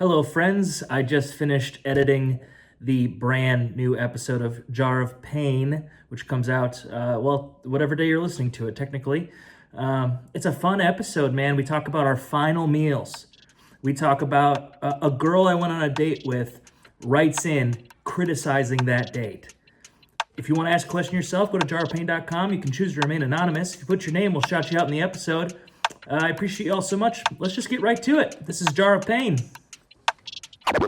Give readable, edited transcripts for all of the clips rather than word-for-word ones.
Hello, friends. I just finished editing the brand new episode of Jar of Pain, which comes out, whatever day you're listening to it, technically. It's a fun episode, man. We talk about our final meals. We talk about a girl I went on a date with writes in criticizing that date. If you want to ask a question yourself, go to jarofpain.com. You can choose to remain anonymous. If you put your name, we'll shout you out in the episode. I appreciate you all so much. Let's just get right to it. This is Jar of Pain. I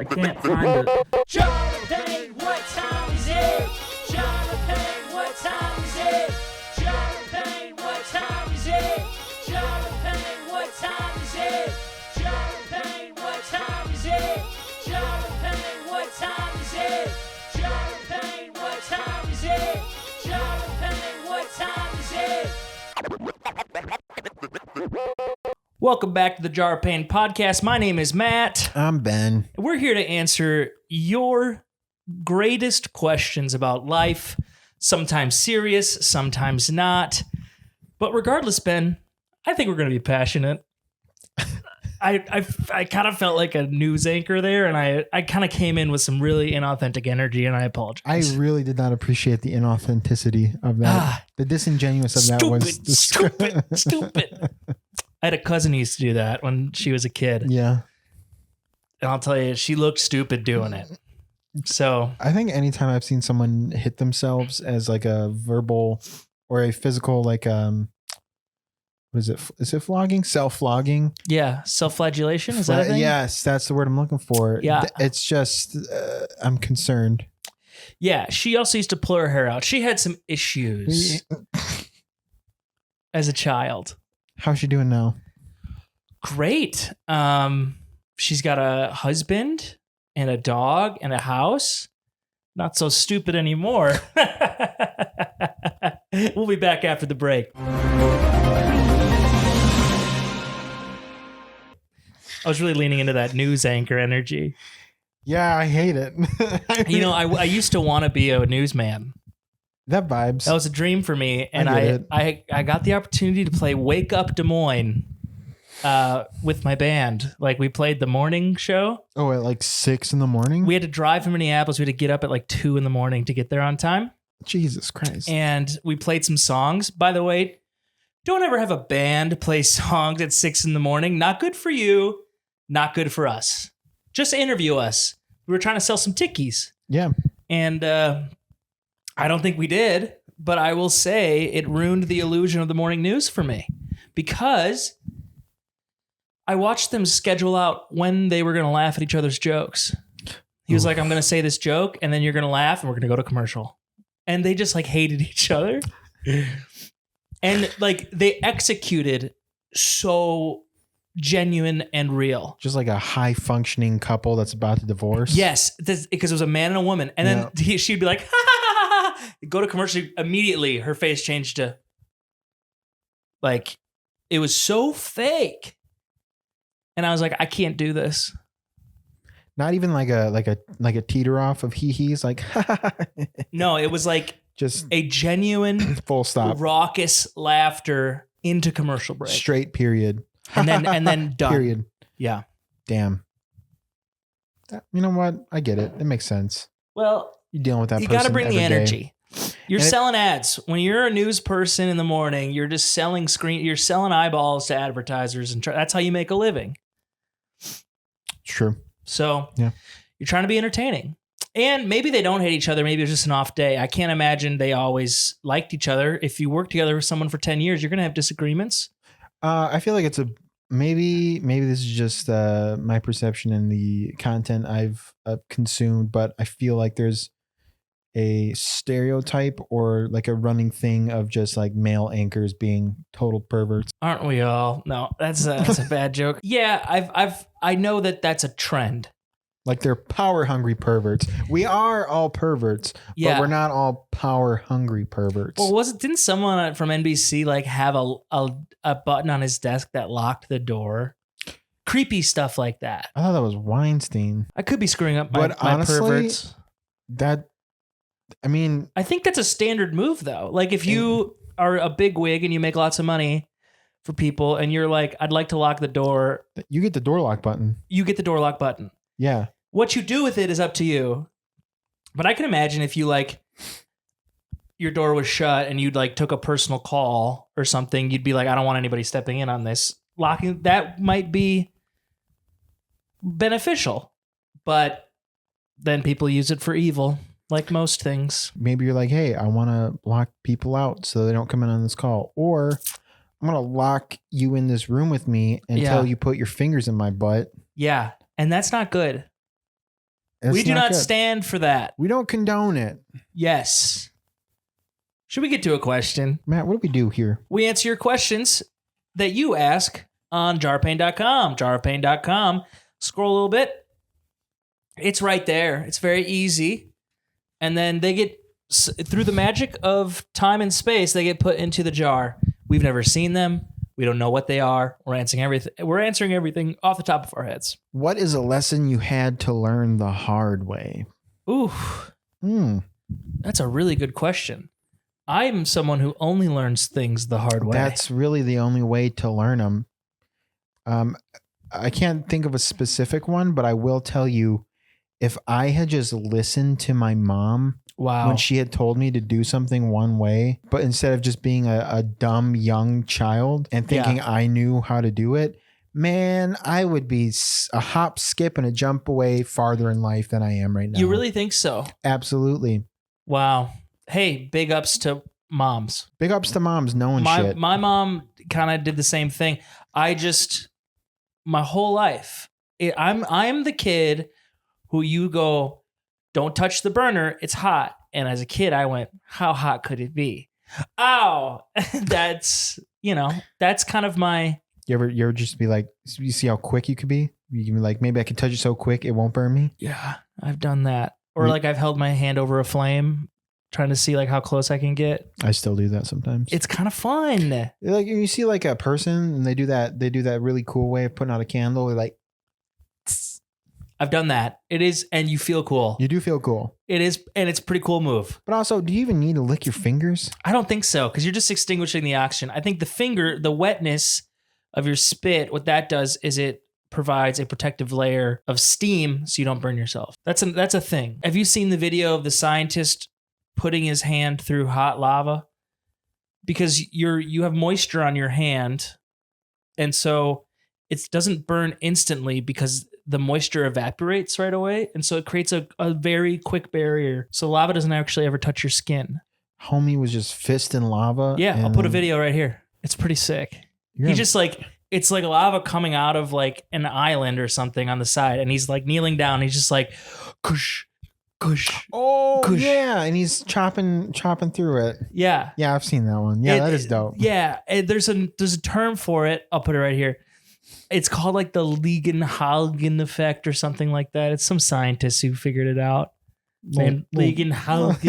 can't find it. Jar of Pain, what time is it? Jar of Pain, what time is it? Jar of Pain, what time is it? Jar of Pain, what time is it? Jar of Pain, what time is it? Jar of Pain, what time is it? Jar of Pain, what time is it? Jar of Pain, what time is it? Welcome back to the Jar of Pain podcast. My name is Matt. I'm Ben. We're here to answer your greatest questions about life, sometimes serious, sometimes not. But regardless, Ben, I think we're going to be passionate. I kind of felt like a news anchor there, and I kind of came in with some really inauthentic energy, and I apologize. I really did not appreciate the inauthenticity of that. The disingenuous of that was stupid. I had a cousin who used to do that when she was a kid. Yeah. And I'll tell you, she looked stupid doing it. So I think anytime I've seen someone hit themselves as like a verbal or a physical, like, what is it? Is it flogging? Self-flogging? yeah, self-flagellation, is that a thing? Yes, that's the word I'm looking for. Yeah. It's just, I'm concerned. Yeah, she also used to pull her hair out. She had some issues as a child. How's she doing now? Great. She's got a husband and a dog and a house. Not so stupid anymore. We'll be back after the break. I was really leaning into that news anchor energy. Yeah, I hate it. I used to want to be a newsman. That vibes. That was a dream for me, and I I got the opportunity to play Wake Up Des Moines with my band. Like, we played the morning show. Oh, at like 6 a.m? We had to drive from Minneapolis. We had to get up at like 2 a.m. to get there on time. Jesus Christ. And we played some songs. By the way, don't ever have a band play songs at 6 a.m. Not good for you. Not good for us. Just interview us. We were trying to sell some tickies. Yeah. And I don't think we did, but I will say it ruined the illusion of the morning news for me because I watched them schedule out when they were going to laugh at each other's jokes. He was like, I'm going to say this joke and then you're going to laugh and we're going to go to commercial. And they just like hated each other. And like they executed so genuine and real. Just like a high functioning couple that's about to divorce. Yes, because it was a man and a woman. And then she'd be like, ha, ha, ha, ha. Go to commercial. Immediately, her face changed to like, it was so fake. And I was like, I can't do this. Not even like a teeter off of he's like, No, it was like just a genuine full stop, raucous laughter into commercial break. straight period. And then done. Period. Yeah. Damn. You know what? I get it. It makes sense. Well, You're dealing with that. you person got to bring the every day. energy. You're selling ads. When you're a news person in the morning, you're just selling you're selling eyeballs to advertisers, and that's how you make a living. True. So yeah, you're trying to be entertaining. And maybe they don't hate each other. Maybe it's just an off day. I can't imagine they always liked each other. If you work together with someone for 10 years, you're going to have disagreements. I feel like it's maybe this is just my perception and the content I've consumed, but I feel like there's a stereotype or like a running thing of just like male anchors being total perverts. Aren't we all? No, that's a bad joke. Yeah, I know that that's a trend. Like they're power hungry perverts. We are all perverts, but we're not all power hungry perverts. Well, didn't someone from NBC like have a button on his desk that locked the door? Creepy stuff like that. I thought that was Weinstein. I could be screwing up my honestly, perverts. I think that's a standard move though. Like if you are a big wig and you make lots of money, for people and you're like, I'd like to lock the door, You get the door lock button. you get the door lock button. Yeah. What you do with it is up to you. But I can imagine if you like your door was shut and you'd like took a personal call or something, you'd be like, I don't want anybody stepping in on this. Locking that might be beneficial, but then people use it for evil, like most things. Maybe you're like, hey, I want to lock people out so they don't come in on this call. Or I'm going to lock you in this room with me until you put your fingers in my butt. Yeah. And that's not good. It's we do not good. stand for that. We don't condone it. Yes. Should we get to a question? Matt, what do we do here? We answer your questions that you ask on jarpain.com. Jarpain.com. Scroll a little bit. It's right there. It's very easy. And then they get, through the magic of time and space, they get put into the jar. We've never seen them. We don't know what they are. We're answering everything off the top of our heads. What is a lesson you had to learn the hard way? Ooh, that's a really good question. I'm someone who only learns things the hard way. That's really the only way to learn them. I can't think of a specific one, but I will tell you, if I had just listened to my mom when she had told me to do something one way, but instead of just being a dumb young child and thinking I knew how to do it, man, I would be a hop, skip, and a jump away farther in life than I am right now. You really think so? Absolutely. Wow. Hey, big ups to moms. Big ups to moms knowing shit. My mom kind of did the same thing. My whole life, I'm the kid who you go, don't touch the burner, it's hot. And as a kid, I went, how hot could it be? Ow. That's kind of my... You ever just be like, you see how quick you could be? You can be like, maybe I can touch it so quick it won't burn me. Yeah, I've done that. Or like I've held my hand over a flame trying to see like how close I can get. I still do that sometimes. It's kind of fun. Like you see like a person and they do that really cool way of putting out a candle. They're like, I've done that. It is, and you feel cool. You do feel cool. It is, and it's a pretty cool move. But also, do you even need to lick your fingers? I don't think so, because you're just extinguishing the oxygen. I think the wetness of your spit, what that does is it provides a protective layer of steam so you don't burn yourself. That's a thing. Have you seen the video of the scientist putting his hand through hot lava? Because you have moisture on your hand, and so it doesn't burn instantly because the moisture evaporates right away. And so it creates a very quick barrier. So lava doesn't actually ever touch your skin. Homie was just fisting lava. Yeah, I'll put a video right here. It's pretty sick. Just like, it's like lava coming out of like an island or something on the side. And he's like kneeling down. He's just like, kush, kush. Oh, kush. Yeah. And he's chopping through it. Yeah. Yeah, I've seen that one. Yeah, that is dope. Yeah. There's a term for it. I'll put it right here. It's called like the Leeuwenhoek effect or something like that. It's some scientists who figured it out. Leeuwenhoek.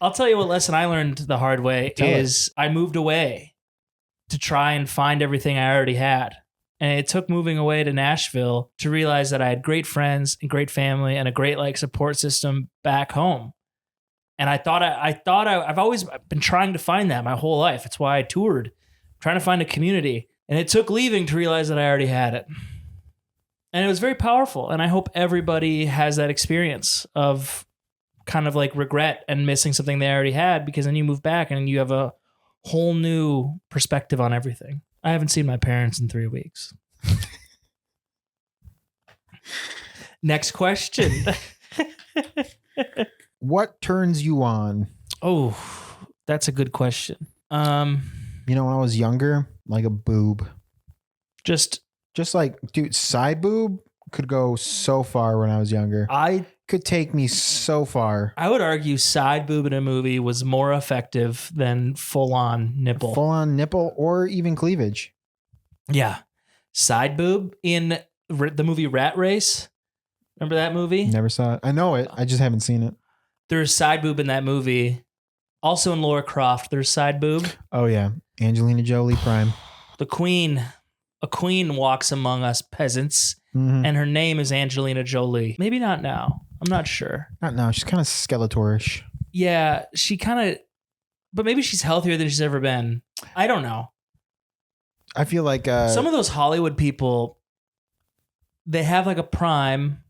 I'll tell you what lesson I learned the hard way is I moved away to try and find everything I already had. And it took moving away to Nashville to realize that I had great friends and great family and a great like support system back home. And I've always been trying to find that my whole life. It's why I toured, trying to find a community. And it took leaving to realize that I already had it. And it was very powerful. And I hope everybody has that experience of kind of like regret and missing something they already had, because then you move back and you have a whole new perspective on everything. I haven't seen my parents in 3 weeks. Next question. What turns you on? Oh, that's a good question. You know, when I was younger, like a boob. Just like, dude, side boob could go so far when I was younger. Could take me so far. I would argue side boob in a movie was more effective than full-on nipple. Full-on nipple or even cleavage. Yeah. Side boob in the movie Rat Race. Remember that movie? Never saw it. I know it. I just haven't seen it. There's side boob in that movie. Also in Laura Croft, there's side boob. Oh, yeah. Angelina Jolie Prime. The queen. A queen walks among us peasants, and her name is Angelina Jolie. Maybe not now. I'm not sure. Not now. She's kind of Skeletor-ish. Yeah, she kind of... but maybe she's healthier than she's ever been. I don't know. I feel like Some of those Hollywood people, they have like a prime,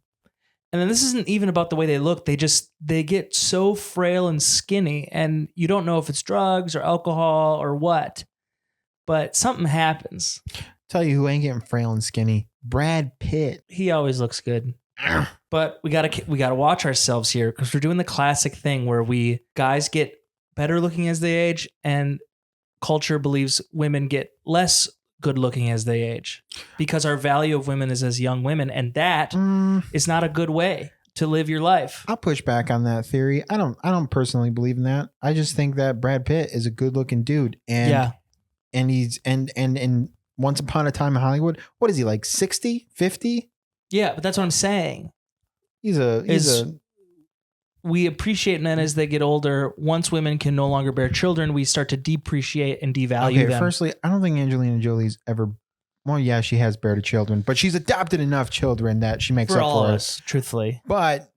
and then this isn't even about the way they look. They get so frail and skinny, and you don't know if it's drugs or alcohol or what, but something happens. tell you who ain't getting frail and skinny. Brad Pitt. He always looks good. But we gotta watch ourselves here because we're doing the classic thing where guys get better looking as they age, and culture believes women get less good looking as they age because our value of women is as young women, and that is not a good way to live your life. I'll push back on that theory. I don't personally believe in that. I just think that Brad Pitt is a good looking dude, and he's and Once Upon a Time in Hollywood. What is he, like 60, 50? Yeah, but that's what I'm saying. We appreciate men as they get older. Once women can no longer bear children, we start to depreciate and devalue them. Firstly, I don't think Angelina Jolie's ever. Well, yeah, she has bared children, but she's adopted enough children that she makes for up all for of it. us, truthfully. But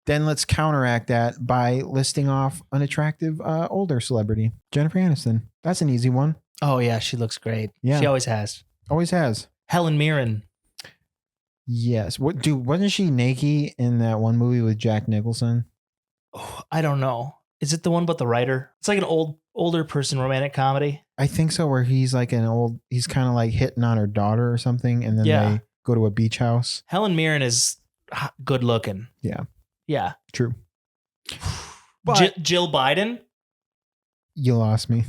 then let's counteract that by listing off an attractive older celebrity, Jennifer Aniston. That's an easy one. Oh yeah, she looks great. Yeah. She always has. Always has. Helen Mirren. Yes. Wasn't she naked in that one movie with Jack Nicholson? Oh, I don't know. Is it the one about the writer? It's like an older person romantic comedy. I think so, where he's like he's kind of like hitting on her daughter or something, and then they go to a beach house. Helen Mirren is good looking. Yeah. Yeah. True. But Jill Biden? You lost me.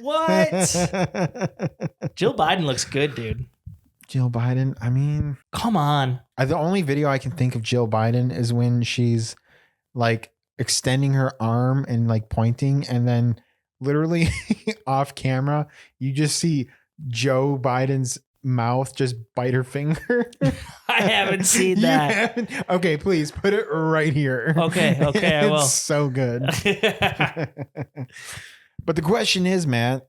What? Jill Biden looks good, dude. Jill Biden. I mean, come on. The only video I can think of Jill Biden is when she's like extending her arm and like pointing, and then literally off camera, you just see Joe Biden's mouth just bite her finger. I haven't seen that. Okay, please put it right here. Okay, I will. It's so good. But the question is, Matt,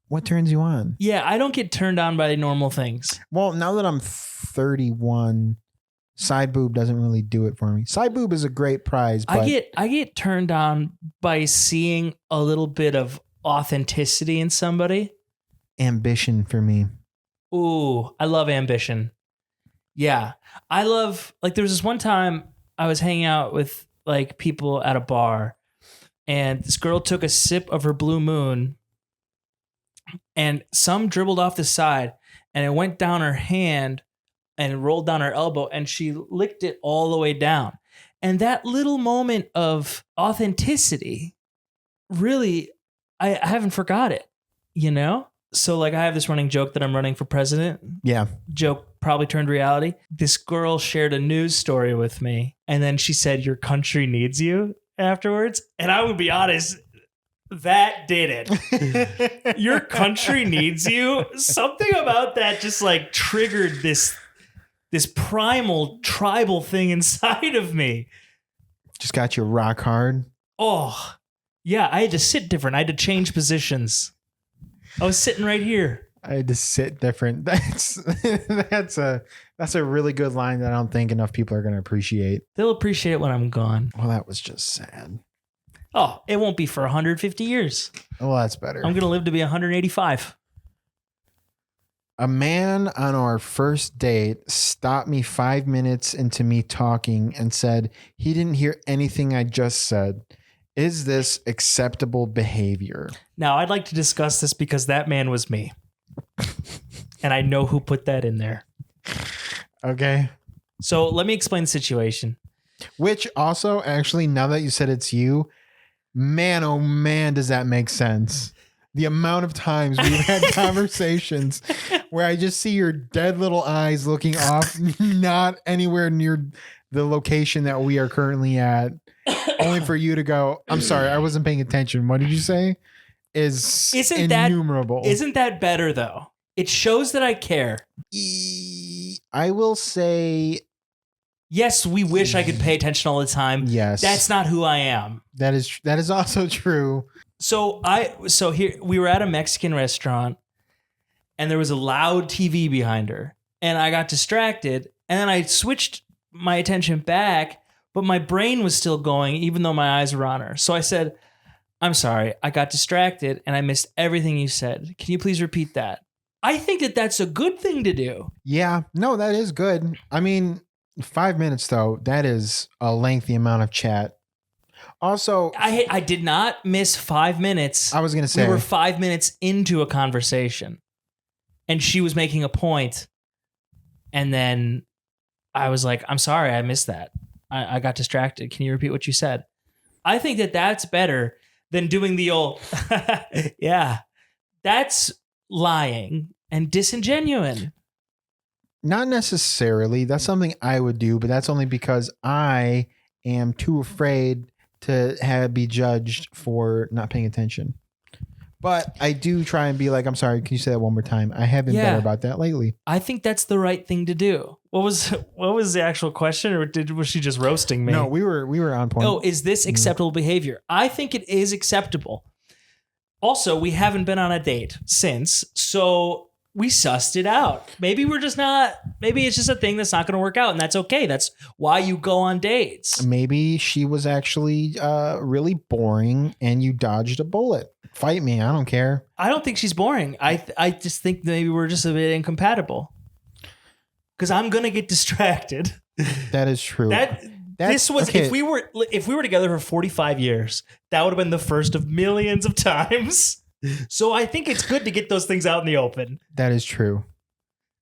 what turns you on? Yeah, I don't get turned on by normal things. Well, now that I'm 31, side boob doesn't really do it for me. Side boob is a great prize. But I get turned on by seeing a little bit of authenticity in somebody. Ambition for me. Ooh, I love ambition. Yeah. I love, like, there was this one time I was hanging out with like people at a bar, and this girl took a sip of her Blue Moon, and some dribbled off the side, and it went down her hand and rolled down her elbow, and she licked it all the way down. And that little moment of authenticity, really, I haven't forgot it, you know? So like I have this running joke that I'm running for president. Yeah. Joke probably turned reality. This girl shared a news story with me, and then she said, "Your country needs you," afterwards. And I would be honest, that did it. Your country needs you. Something about that just like triggered this primal tribal thing inside of me. Just got you rock hard. Oh, yeah. I had to sit different. I had to change positions. I was sitting right here. I had to sit different. That's a really good line that I don't think enough people are going to appreciate. They'll appreciate it when I'm gone. Well, that was just sad. Oh, it won't be for 150 years. Well, that's better. I'm going to live to be 185. A man on our first date stopped me 5 minutes into me talking and said he didn't hear anything I just said. Is this acceptable behavior? Now, I'd like to discuss this because that man was me. And I know who put that in there. Okay. So let me explain the situation. Which also, actually, now that you said it's you, man, oh man, does that make sense? The amount of times we've had conversations where I just see your dead little eyes looking off, not anywhere near the location that we are currently at, only for you to go, "I'm sorry, I wasn't paying attention. What did you say?" Isn't innumerable. Isn't that better though? It shows that I care. I will say, yes, we wish I could pay attention all the time. Yes. That's not who I am. That is also true. So here we were at a Mexican restaurant, and there was a loud TV behind her, and I got distracted, and then I switched my attention back, but my brain was still going even though my eyes were on her. So I said, I'm sorry, I got distracted and I missed everything you said. Can you please repeat that? I think that that's a good thing to do. Yeah, no, that is good. I mean, 5 minutes though, that is a lengthy amount of chat. Also, I did not miss 5 minutes. I was going to say, we were 5 minutes into a conversation and she was making a point. And then I was like, I'm sorry, I missed that. I got distracted. Can you repeat what you said? I think that that's better than doing the old, yeah, that's lying and disingenuine. not necessarily. That's something I would do, but that's only because I am too afraid to be judged for not paying attention. But I do try and be like, I'm sorry, can you say that one more time? I have been better about that lately. I think that's the right thing to do. What was the actual question, or was she just roasting me? No, we were on point. Oh, is this acceptable behavior? I think it is acceptable. Also, we haven't been on a date since, so we sussed it out. Maybe it's just a thing that's not going to work out, and that's okay. That's why you go on dates. Maybe she was actually really boring and you dodged a bullet. Fight me. I don't care. I don't think she's boring. I just think maybe we're just a bit incompatible. Because I'm going to get distracted. That is true. This was okay. If we were together for 45 years, that would have been the first of millions of times. So I think it's good to get those things out in the open. That is true.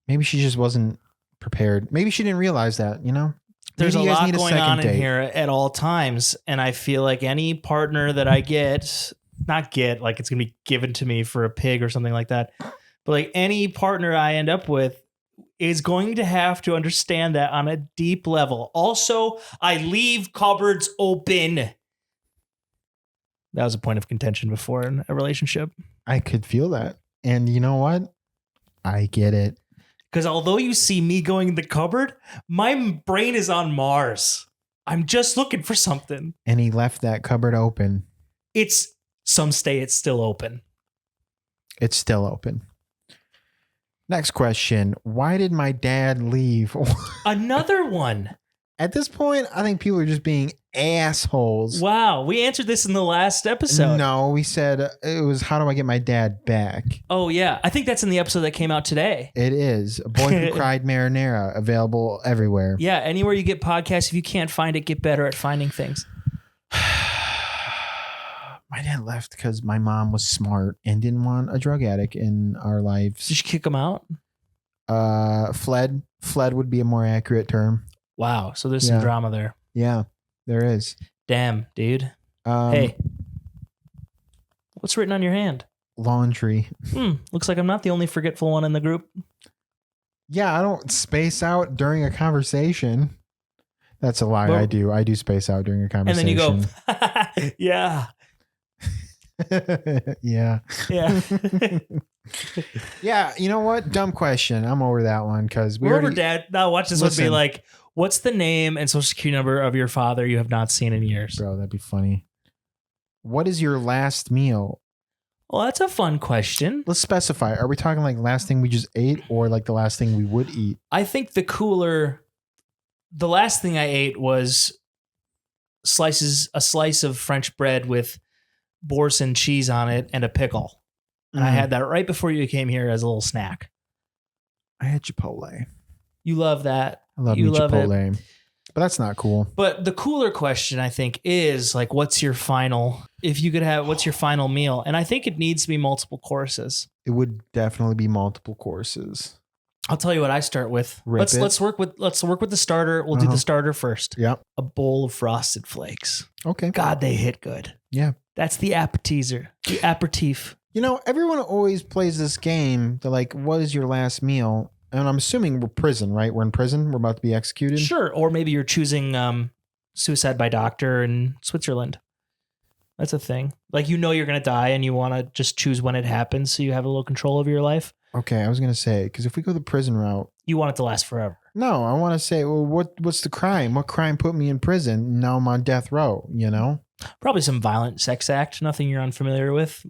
Maybe she just wasn't prepared. Maybe she didn't realize that, you know? There's Maybe a you guys lot need going second on in date. here at all times. And I feel like any partner that I get, not get, like it's going to be given to me for a pig or something like that. But like any partner I end up with is going to have to understand that on a deep level. Also, I leave cupboards open. That was a point of contention before in a relationship. I could feel that. And you know what? I get it. Because although you see me going in the cupboard, my brain is on Mars. I'm just looking for something. And he left that cupboard open. It's still open. It's still open. Next question. Why did my dad leave? Another one. At this point, I think people are just being assholes. Wow. We answered this in the last episode. No, we said it was how do I get my dad back? Oh, yeah. I think that's in the episode that came out today. It is. A Boy Who Cried Marinara, available everywhere. Yeah. Anywhere you get podcasts, if you can't find it, get better at finding things. My dad left because my mom was smart and didn't want a drug addict in our lives. Did you kick him out? Fled. Fled would be a more accurate term. Wow. So there's some drama there. Yeah, there is. Damn, dude. Hey. What's written on your hand? Laundry. Looks like I'm not the only forgetful one in the group. Yeah, I don't space out during a conversation. That's a lie. Well, I do. I do space out during a conversation. And then you go, yeah. Yeah. Yeah. Yeah. You know what? Dumb question. I'm over that one because Whoever dad now watch this would be like, what's the name and social security number of your father you have not seen in years? Bro, that'd be funny. What is your last meal? Well, that's a fun question. Let's specify. Are we talking like last thing we just ate or like the last thing we would eat? I think the last thing I ate was a slice of French bread with Boursin cheese on it and a pickle. And I had that right before you came here as a little snack. I had Chipotle. You love that. I love Chipotle. But that's not cool. But the cooler question, I think, is like, what's your final meal? And I think it needs to be multiple courses. It would definitely be multiple courses. I'll tell you what I start with. Let's work with the starter. We'll do the starter first. Yep. A bowl of Frosted Flakes. Okay. God, they hit good. Yeah. That's the appetizer. The aperitif. You know, everyone always plays this game. They're like, what is your last meal? And I'm assuming we're prison, right? We're in prison. We're about to be executed. Sure. Or maybe you're choosing suicide by doctor in Switzerland. That's a thing. Like, you know you're going to die and you want to just choose when it happens so you have a little control over your life. Okay, I was going to say, because if we go the prison route. You want it to last forever. No, I want to say, well, what's the crime? What crime put me in prison? Now I'm on death row, you know? Probably some violent sex act. Nothing you're unfamiliar with.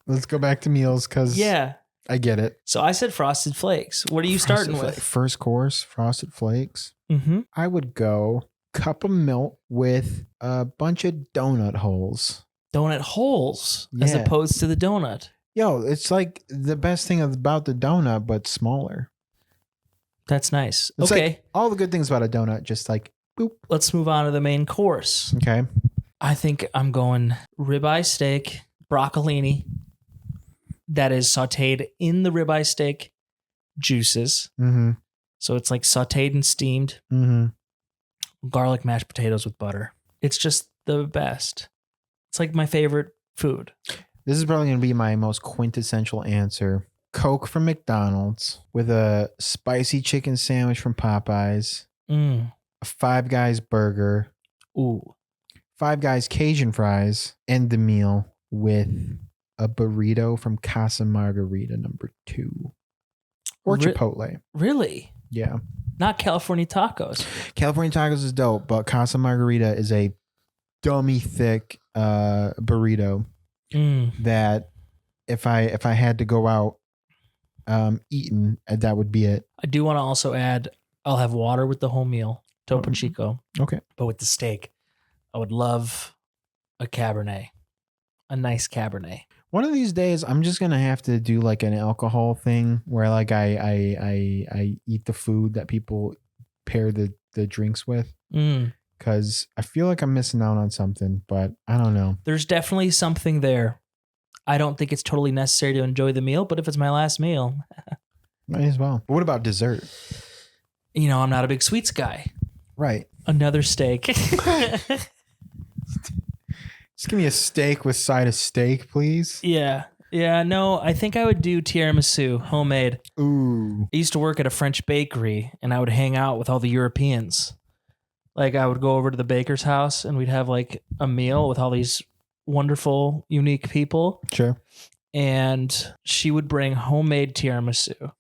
Let's go back to meals because I get it. So I said Frosted Flakes. What are you starting with? First course, Frosted Flakes. Mm-hmm. I would go cup of milk with a bunch of donut holes. Donut holes as Yeah. opposed to the donut. Yo, it's like the best thing about the donut, but smaller. That's nice. It's Okay. like all the good things about a donut, just like boop. Let's move on to the main course. Okay. I think I'm going ribeye steak, broccolini that is sauteed in the ribeye steak juices. Mm-hmm. So it's like sauteed and steamed. Mm-hmm. Garlic mashed potatoes with butter. It's just the best. It's like my favorite food. This is probably going to be my most quintessential answer. Coke from McDonald's with a spicy chicken sandwich from Popeyes, a Five Guys burger, Ooh. Five Guys Cajun fries, end the meal with a burrito from Casa Margarita #2. Or Chipotle. Really? Yeah. Not California tacos. California tacos is dope, but Casa Margarita is a dummy thick burrito that if I had to go out eating, that would be it. I do want to also add, I'll have water with the whole meal, Topo Chico. Okay. But with the steak, I would love a Cabernet, a nice Cabernet. One of these days, I'm just gonna have to do like an alcohol thing where like I eat the food that people pair the drinks with, because I feel like I'm missing out on something, but I don't know. There's definitely something there. I don't think it's totally necessary to enjoy the meal, but if it's my last meal, Might as well. But what about dessert? You know, I'm not a big sweets guy. Right. Another steak. Just give me a steak with side of steak, please. Yeah. Yeah, no, I think I would do tiramisu, homemade. Ooh. I used to work at a French bakery and I would hang out with all the Europeans. Like I would go over to the baker's house and we'd have like a meal with all these wonderful, unique people. Sure. And she would bring homemade tiramisu.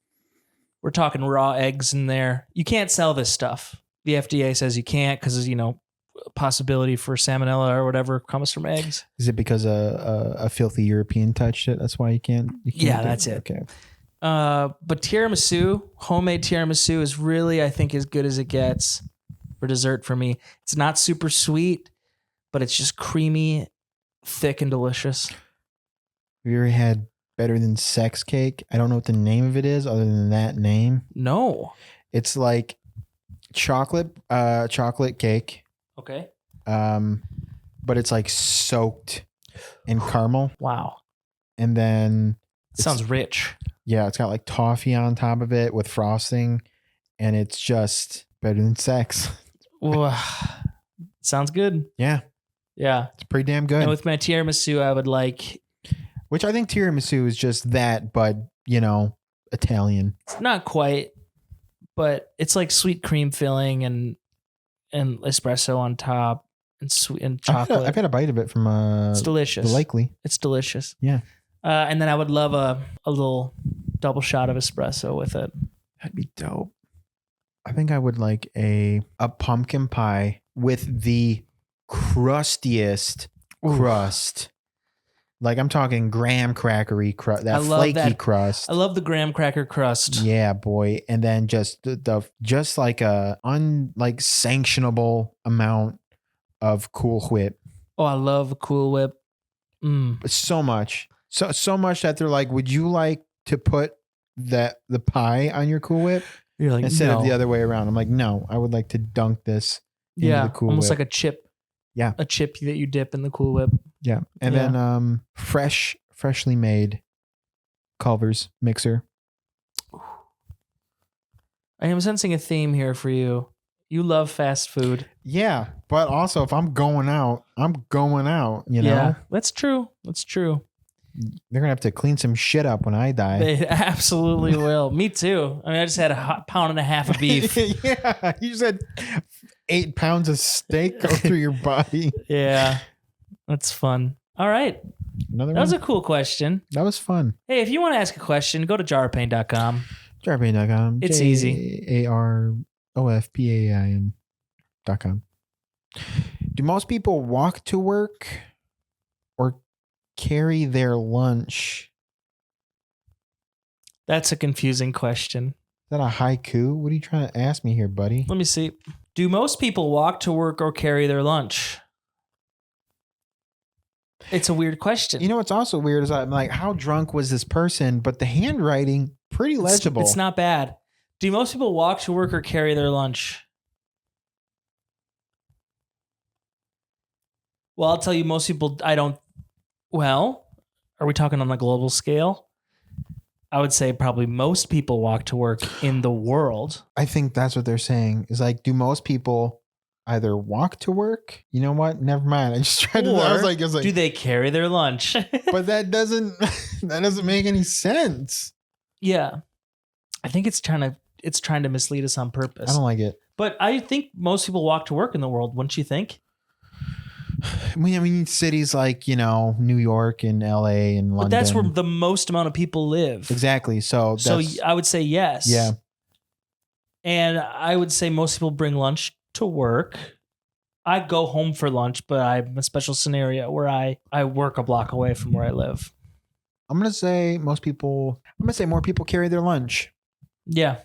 We're talking raw eggs in there. You can't sell this stuff. The FDA says you can't because, you know, possibility for salmonella or whatever comes from eggs. Is it because a filthy European touched it? That's why you can't Yeah, do that's it. Okay. But tiramisu, homemade tiramisu is really, I think, as good as it gets for dessert for me. It's not super sweet, but it's just creamy, thick, and delicious. Have you ever had better than sex cake? I don't know what the name of it is other than that name. No. It's like chocolate cake. Okay. But it's like soaked in caramel. Wow. And then Sounds rich. yeah, it's got like toffee on top of it with frosting, and it's just better than sex. Sounds good. Yeah, Yeah. it's pretty damn good. And with my tiramisu, I would like, Which I think tiramisu is just that, but you know, Italian. not quite, but it's like sweet cream filling and espresso on top and sweet and chocolate. I've had a bite of it from It's delicious. Likely. It's delicious. Yeah. And then I would love a little double shot of espresso with it. That'd be dope. I think I would like a pumpkin pie with the crustiest crust. Like I'm talking graham crackery crust, that I love flaky that. crust. I love the graham cracker crust. Yeah, boy. And then just just like a sanctionable amount of Cool Whip. Oh, I love a Cool Whip. So much. So much that they're like, would you like to put the pie on your Cool Whip? You're like, Instead no. of the other way around. I'm like, no, I would like to dunk this into Yeah, the Cool almost Whip. like a chip. Yeah. A chip that you dip in the Cool Whip. Yeah. And Yeah. then freshly made Culver's mixer. I am sensing a theme here for you. You love fast food. Yeah. But also if I'm going out, you know? Yeah, that's true. That's true. They're gonna have to clean some shit up when I die. They absolutely will. Me too. I mean, I just had a pound and a half of beef. Yeah. You just had 8 pounds of steak go through your body. Yeah, that's fun. All right. Another That was one? a cool question. That was fun. Hey, if you want to ask a question, go to jarpain.com. Jarpain.com. It's easy. AROFPAIN.com. Do most people walk to work or carry their lunch? That's a confusing question. Is that a haiku? What are you trying to ask me here, buddy? Let me see. Do most people walk to work or carry their lunch? It's a weird question. You know what's also weird is I'm like, how drunk was this person? But the handwriting, pretty legible. It's not bad. Do most people walk to work or carry their lunch? Well, I'll tell you, most people, I don't. Well, are we talking on the global scale? I would say probably most people walk to work in the world. I think that's what they're saying. Is like, do most people either walk to work? You know what? Never mind. I just tried to. I was like, do they carry their lunch? But that doesn't make any sense. Yeah, I think it's trying to mislead us on purpose. I don't like it. But I think most people walk to work in the world, wouldn't you think? I mean, cities like, New York and LA and London. But that's where the most amount of people live. Exactly. So I would say yes. Yeah. And I would say most people bring lunch to work. I go home for lunch, but I'm a special scenario where I work a block away from where I live. I'm going to say more people carry their lunch. Yeah.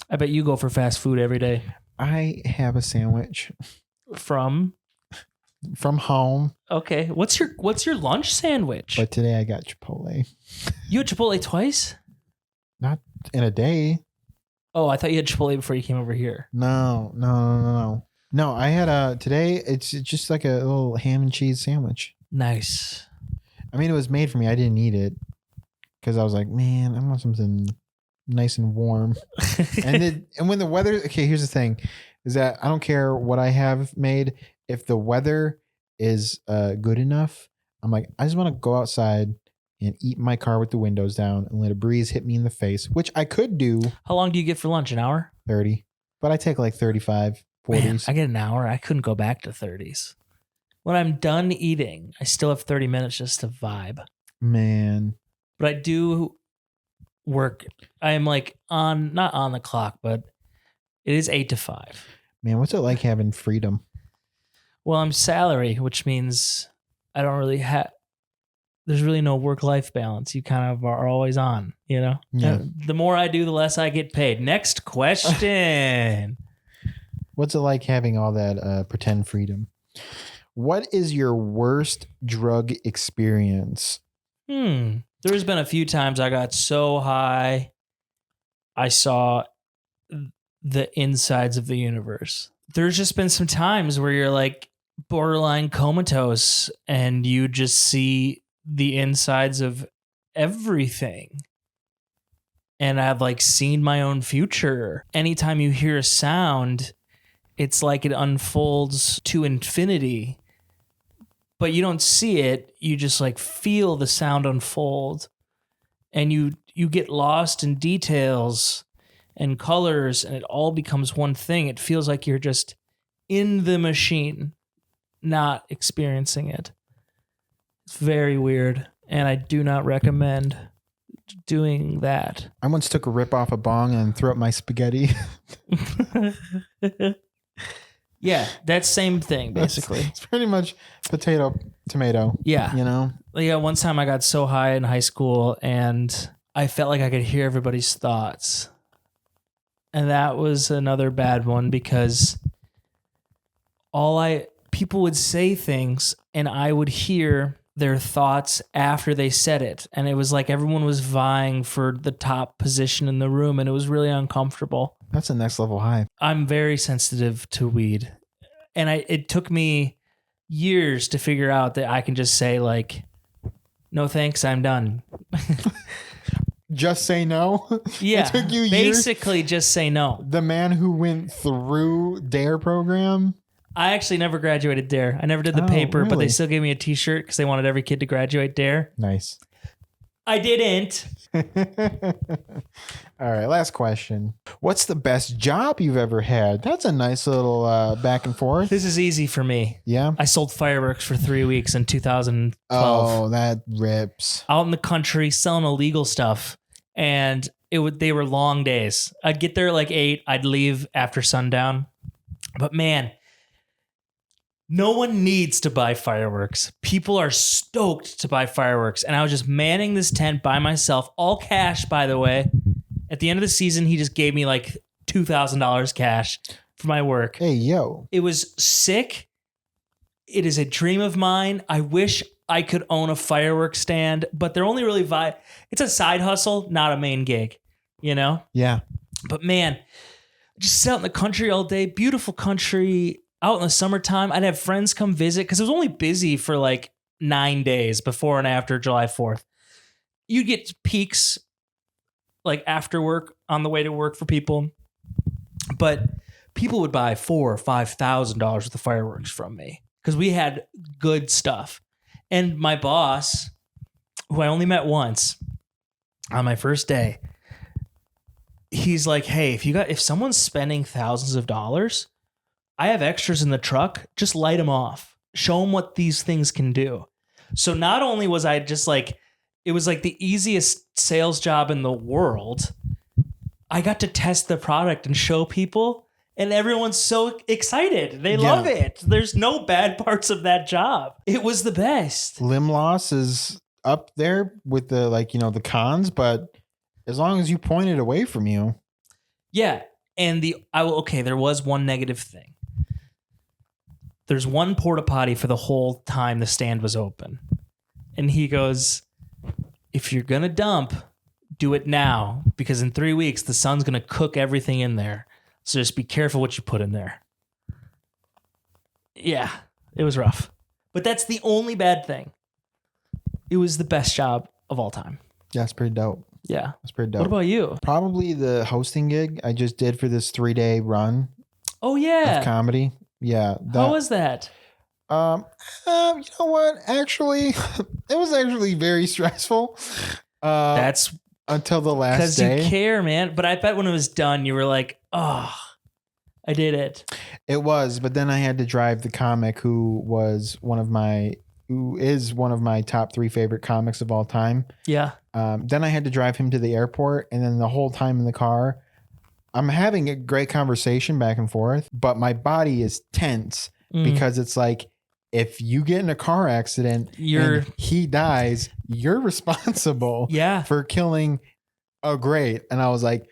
I bet you go for fast food every day. I have a sandwich. From home. Okay. What's your lunch sandwich? But today I got Chipotle. You had Chipotle twice? Not in a day. Oh, I thought you had Chipotle before you came over here. No. No, I had today it's just like a little ham and cheese sandwich. Nice. I mean, it was made for me. I didn't eat it because I was like, man, I want something nice and warm. and when the weather, okay, here's the thing. Is that I don't care what I have made. If the weather is good enough, I'm like, I just want to go outside and eat in my car with the windows down and let a breeze hit me in the face, which I could do. How long do you get for lunch? An hour? 30. But I take like 35, 40s. Man, I get an hour. I couldn't go back to 30s. When I'm done eating, I still have 30 minutes just to vibe. Man. But I do work. I am like not on the clock, but it is 8 to 5. Man, what's it like having freedom? Well, I'm salary, which means I don't really have. There's really no work-life balance. You kind of are always on, Yeah. The more I do, the less I get paid. Next question. What's it like having all that pretend freedom? What is your worst drug experience? There's been a few times I got so high, I saw the insides of the universe. There's just been some times where you're like borderline comatose and you just see the insides of everything. And I've like seen my own future. Anytime you hear a sound, it's like it unfolds to infinity, but you don't see it. You just like feel the sound unfold, and you get lost in details and colors, and it all becomes one thing. It feels like you're just in the machine, not experiencing it. It's very weird, and I do not recommend doing that. I once took a rip off a bong and threw up my spaghetti. Yeah, that same thing, basically. It's pretty much potato, tomato. Yeah. Yeah, one time I got so high in high school, and I felt like I could hear everybody's thoughts. And that was another bad one because people would say things and I would hear their thoughts after they said it. And it was like everyone was vying for the top position in the room, and it was really uncomfortable. That's a next level high. I'm very sensitive to weed. And it took me years to figure out that I can just say like, no thanks, I'm done. Just say no? Yeah. It took you years? Basically, just say no. The man who went through DARE program? I actually never graduated DARE. I never did the paper, but they still gave me a t-shirt because they wanted every kid to graduate DARE. Nice. I didn't. All right, last question. What's the best job you've ever had? That's a nice little back and forth. This is easy for me. Yeah? I sold fireworks for 3 weeks in 2012. Oh, that rips. Out in the country selling illegal stuff. And they were long days. I'd get there like 8. I'd leave after sundown. But man, no one needs to buy fireworks. People are stoked to buy fireworks. And I was just manning this tent by myself, all cash, by the way. At the end of the season, he just gave me like $2,000 cash for my work. Hey, yo. It was sick. It is a dream of mine. I wish I could own a fireworks stand, but they're only really it's a side hustle, not a main gig, you know? Yeah. But man, just sit out in the country all day, beautiful country, out in the summertime. I'd have friends come visit because it was only busy for like 9 days before and after July 4th. You'd get peaks like after work on the way to work for people, but people would buy $4,000 or $5,000 worth of fireworks from me because we had good stuff. And my boss, who I only met once on my first day, he's like, hey, if someone's spending thousands of dollars, I have extras in the truck. Just light them off. Show them what these things can do. So not only was I just like, it was like the easiest sales job in the world, I got to test the product and show people, and everyone's so excited. They love it. There's no bad parts of that job. It was the best. Limb loss is up there with the, like, you know, the cons, but as long as you point it away from you. Yeah. And there was one negative thing. There's one porta potty for the whole time the stand was open. And he goes, if you're going to dump, do it now, because in 3 weeks, the sun's going to cook everything in there. So just be careful what you put in there. Yeah, it was rough. But that's the only bad thing. It was the best job of all time. Yeah, it's pretty dope. Yeah. It's pretty dope. What about you? Probably the hosting gig I just did for this 3-day run. Oh, yeah. Of comedy. Yeah. How was that? You know what? Actually, it was actually very stressful. That's until the last because day. you care, man. But I bet when it was done, you were like, oh, I did it. It was, but then I had to drive the comic who is one of my top 3 favorite comics of all time. Yeah. Then I had to drive him to the airport, and then the whole time in the car, I'm having a great conversation back and forth, but my body is tense because it's like, if you get in a car accident and he dies, you're responsible for killing a great. And I was like,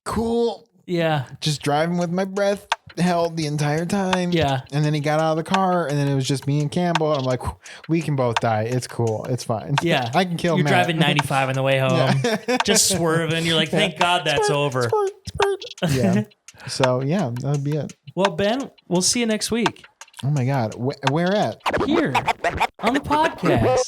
cool. Yeah. Just driving with my breath held the entire time. Yeah. And then he got out of the car, and then it was just me and Campbell. I'm like, we can both die. It's cool. It's fine. Yeah. I can kill You're Matt. driving 95 on the way home. Yeah. Just swerving. You're like, thank God that's over. Yeah. So, yeah, that would be it. Well, Ben, we'll see you next week. Oh, my God. Where at? Here on the podcast.